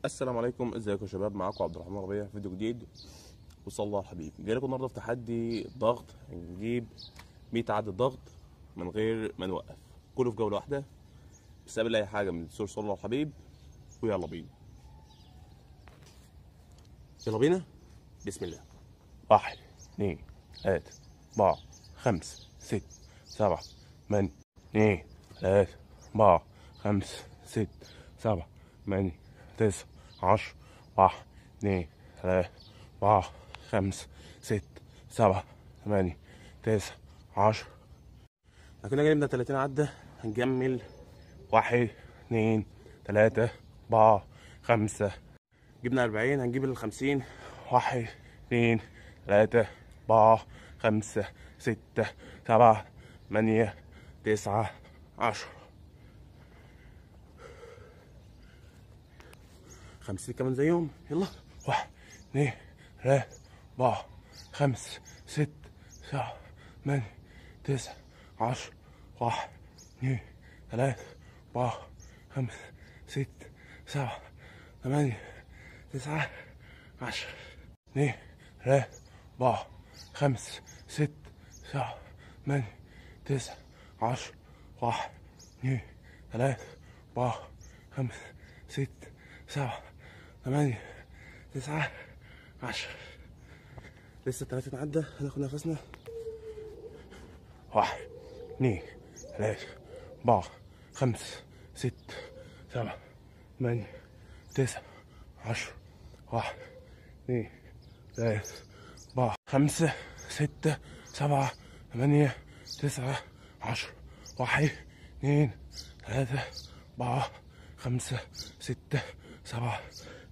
السلام عليكم، ازيكم يا شباب؟ معاكم عبد الرحمن ربيع في فيديو جديد. وصلى الله على الحبيب. جاي لكم النهارده في تحدي ضغط. هنجيب 100 عدد ضغط من غير ما نوقف، كله في جوله واحده. بس قبل اي حاجه من سور صلى الله على الحبيب ويلا بينا. يلا بينا، بسم الله. 1 2 3 4 5 6 7 8 2 3 4 5 6 7 8 9 10 1 2 3 4 5 6 7 8 9 10. احنا كنا جايبنا 30 عدة، هنكمل 1 2 3 4 5. جبنا 40، هنجيب ال 50. 1 2 3 4 5 6 7 8 9 10. 50 كمان زيهم. يلا 1 2 3 4 5 6 7 8 9 10. 1 2 3 4 5 6 7 8 9 10. 2 3 4 5 6 7 8 9 10. 1 2 3 4 5 6 7 8 9 10. لسه 30 عدة، هناخد نفسنا. 1 2 3 4 5 6 7 8 9 10. 1 2 3 4 5 6 7 8 9 10. 1 2 3 4 5 6 7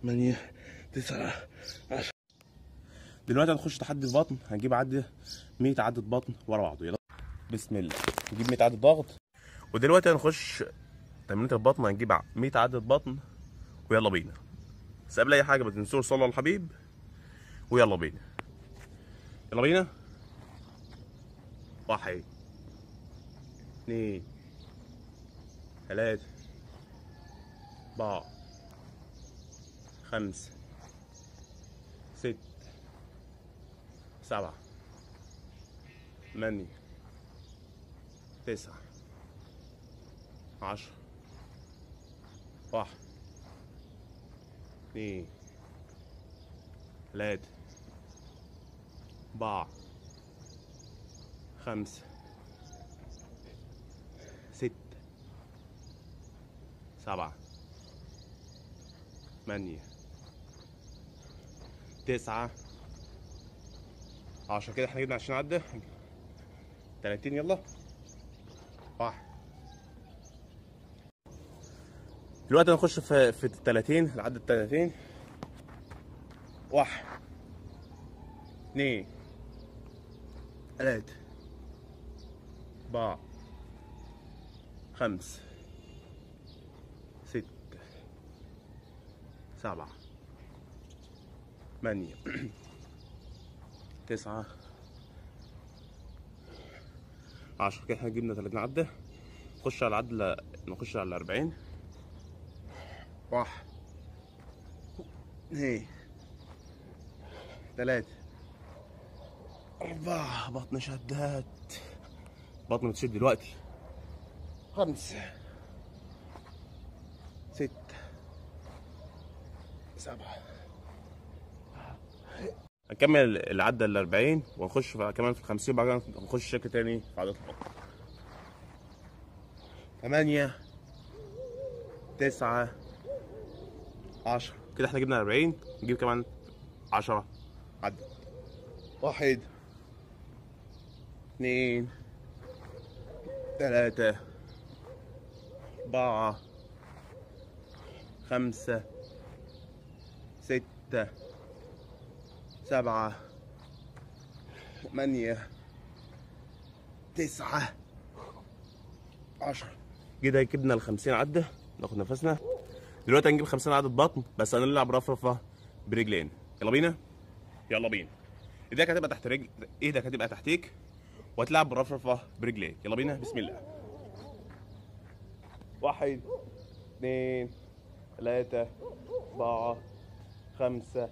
8 9 10. دلوقتي هنخش تحدي البطن. هنجيب 100 عدة بطن ورا بعضه. يلا بسم الله. نجيب 100 عدة ضغط. ودلوقتي هنخش تمرينة البطن. هنجيب 100 عدة بطن ويلا بينا. بس قبل اي حاجه ما تنسوش صلوا على الحبيب ويلا بينا. يلا بينا. 1 2 3 4 5 6 7 8 9 10. 1 2 3 4 5 6 7 8 9 10. كده احنا جبنا 20 عدة. 30. يلا 1. دلوقتي هنخش في ال 30. العدد 30. 1 2 3 4 5 6 7 8 9 10. كده احنا جبنا 30 عدة. نخش على العدة، نخش على 40. 1 2 3 4. بطن شدات، بطن بتشد دلوقتي. 5 6 7. هنكمل العدة ال 40 ونخش كمان في 50. وبعدين نخش شكل تاني في عدة البطن. 8 9 10. كده احنا جبنا 40. نجيب كمان 10 عدة. 1 2 3 4 5 6 7 8 9 10. كده جبنا ال 50 عدة. ناخد نفسنا. دلوقتي هنجيب 50 عدة بطن، بس هنلعب رفرفة برجلين. يلا بينا. يلا بينا. ايدك هتبقى تحت رجل، ايدك هتبقى تحتيك، وهتلعب برفرفة برجليك. يلا بينا، بسم الله. 1 2 3 4 5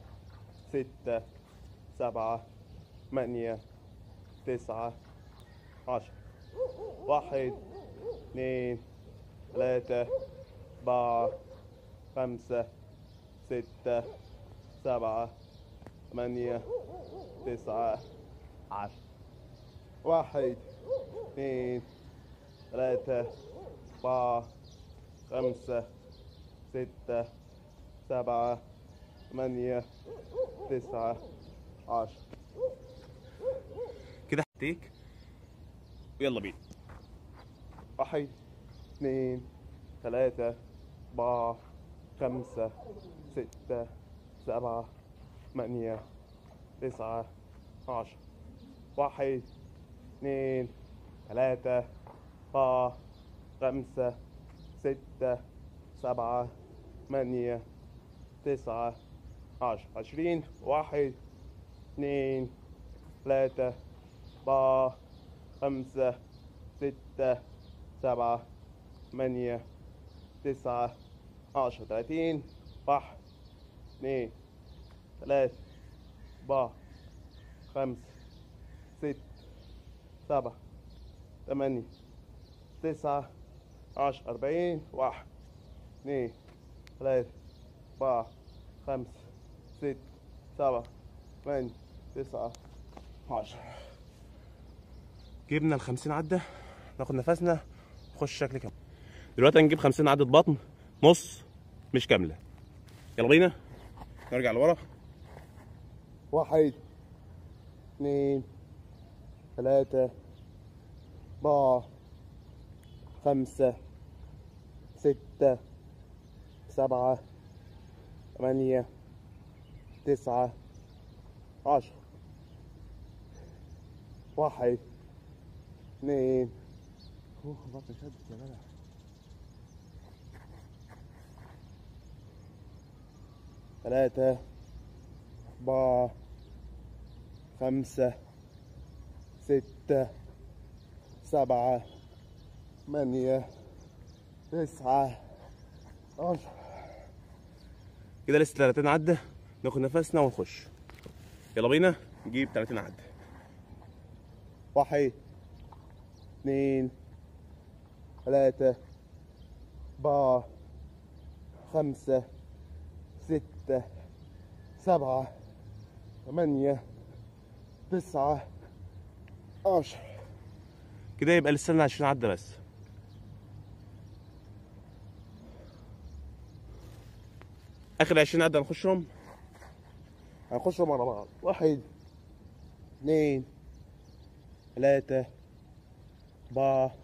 6 7 8 9 10 1 2 3 4 5 6 7 8 9 10 1 2 3 4 5 6 7 8 9 10 كده هديك ويلا بينا. 1 2 3 4 5 6 7 8 9 10 1 2 3 4 5 6 7 8 9 10 20 1 2 3 4 5 6 7 8 9 10 30 1 2 3 4 5 6 7 8 9 10 40 1 2 3 4 5 6 7 8 9 10. جبنا ال50 عدة، ناخد نفسنا نخش شكل كامل. دلوقتي هنجيب 50 عدة بطن نص مش كاملة. يلا بينا نرجع لورا. 1 2 3 4 5 6 7 8 9 10 1 2 بطن شدت يا جدع. 3 4 5 6 7 8 9 10. كده لسه 30 عدة، ناخد نفسنا ونخش. يلا بينا نجيب 30 عدة. 1 2 3 4 5 6 7 8 9 10. كده يبقى لسه لنا 20 عدة بس. اخر 20 عدة هنخشهم ورا بعض. 1 2 3 4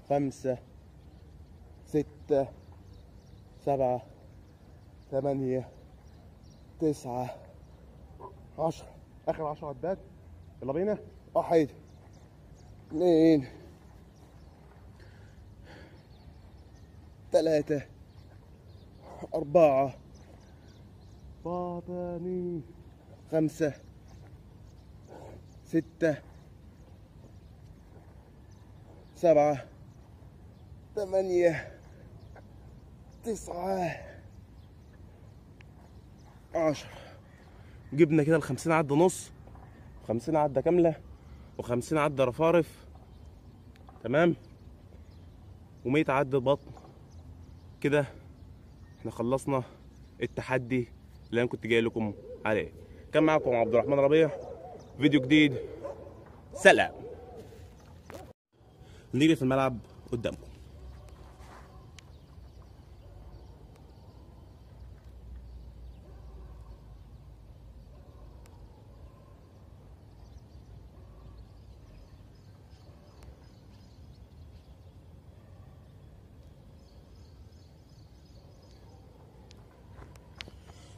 5 6 7 8 9 10. اخر 10 عدات. يلا بينا. 1 2 3 4 باطني 5 6 7 8 9 10. جبنا كده ال50 عدة نص، 50 عدة كاملة، و50 عدة رفارف، تمام، و100 عدة بطن. كده احنا خلصنا التحدي اللي انا كنت جاي لكم عليه. كان معكم عبد الرحمن ربيع، فيديو جديد، سلام. نيجي في الملعب قدامكم.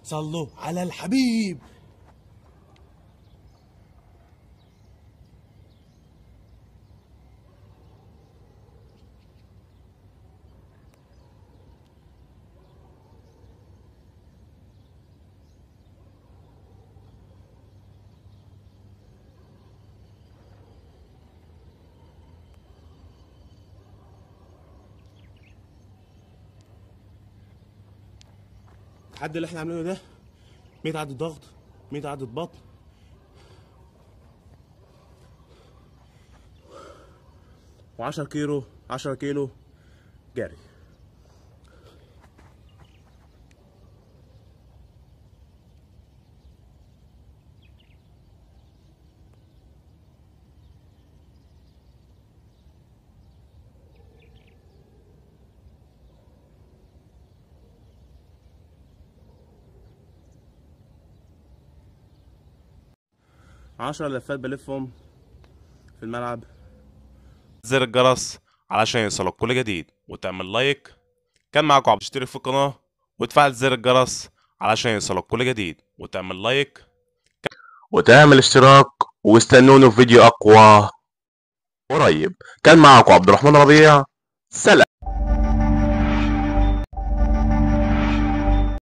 صلوا على الحبيب. التحدي اللي احنا عاملينه ده 100 عدة ضغط، 100 عدة بطن، 10 كيلو 10 كيلو جري. عشر لفات بلفهم في الملعب. زر الجرس علشان يوصلك كل جديد، وتعمل لايك. كان معاكم عبد، تشترك في القناة وتفعل زر الجرس علشان يوصلك كل جديد، وتعمل لايك وتعمل اشتراك. واستنوني في فيديو اقوى قريب. كان معاكم عبد الرحمن ربيع. سلام.